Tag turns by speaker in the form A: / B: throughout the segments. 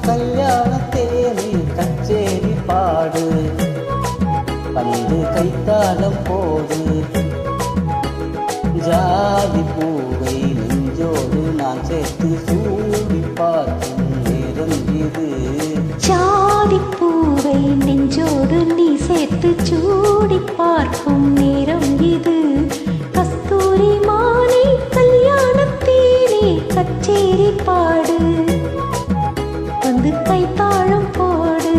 A: கல்யாணத்தேனே கச்சேரி பாடு, வந்து கைத்தாளம் போடு. ஜாதி பூவை நெஞ்சோடு நான் சேர்த்து சூடி பார்க்கும் நேரம் இது.
B: ஜாதி பூவை நெஞ்சோடு நீ சேர்த்து சூடி பார்க்கும் நேரம் இது. கஸ்தூரி மானே கல்யாணத்தேனே கச்சேரி பாடு, வந்து கைத்தாளம் போடு.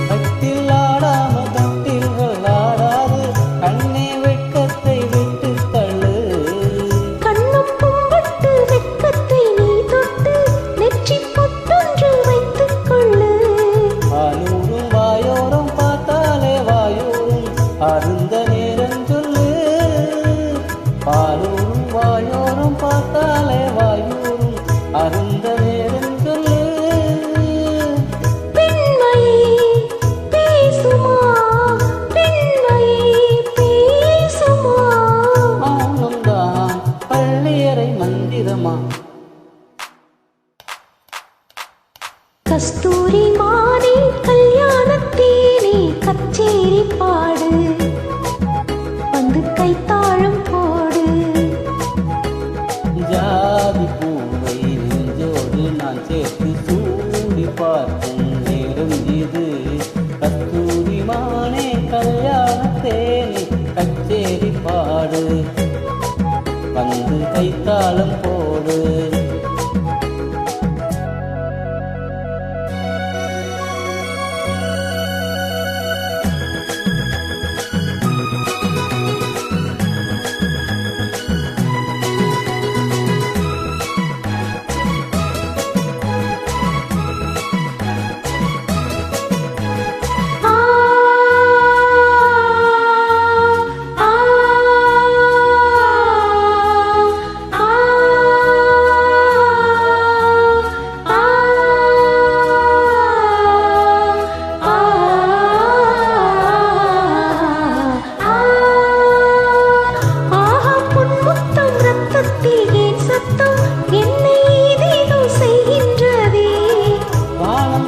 A: கட்டில் ஆடாம கட்டில்கள் ஆடாது, கண்ணே வெட்கத்தை விட்டு தள்ளு.
B: கண்ணும் கும்பிட்டு வெட்கத்தை நீ தொட்டு நெற்றி பொட்டொன்று வைத்துக் கொள்ளு.
A: பாலூரும் வாயோரம் பார்த்தாலே வாயோரும் அருந்த நேரம் சொல்லு. பாலூரும் வாயோரம் பார்த்தாலே வாயோரும் அருந்த நேரம் சொல்லு.
B: கஸ்தூரி மானே கல்யாணத்தேனே கச்சேரி பாடு, வந்து கைத்தாளம் போடு.
A: ஜாதி பூவை நெஞ்சோடு நான் சேர்த்து சூடி பார்க்கும் நேரம் இது. கஸ்தூரி மானே கல்யாணத்தேனே கச்சேரி பாடு, வந்து கைத்தாளம் போடு.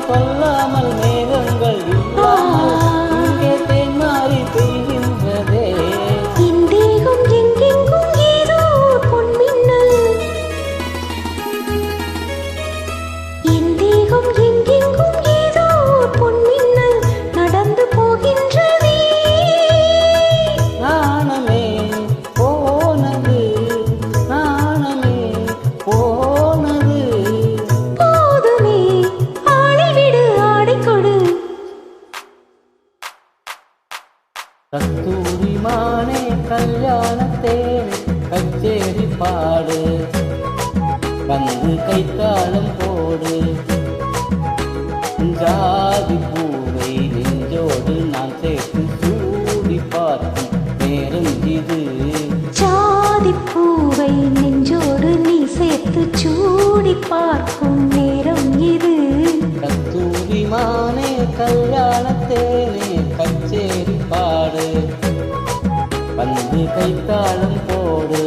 A: கொல்லாமல் மேகங்கள் இல்லாமல் இங்கே தேன்மாறி பெய்கின்றதே.
B: என் தேகம் எங்கெங்கும் ஏதோ பொன்மின்னல், என் தேகம் எங்கெங்கும் ஏதோ பொன்மின்னல் நடந்து போகின்றதே.
A: நாணமே போனது, நாணமே போனது.
B: போதுமே ஆடிவிடு ஆடிக்கொடு.
A: கஸ்தூரி மானே கல்யாணத்தேனே கச்சேரி பாடு, வந்து கைத்தாளம் போடு. ஜாதி பூவை நெஞ்சோடு நான் சேர்த்து சூடி பார்க்கும் நேரம் இது.
B: ஜாதி பூவை நெஞ்சோடு நீ சேர்த்து சூடி பார்க்கும் நேரம் இது.
A: கஸ்தூரி மானே கல்யாணத்தேனே கச்சேரி பாடு, வந்து கைத்தாளம் போடு.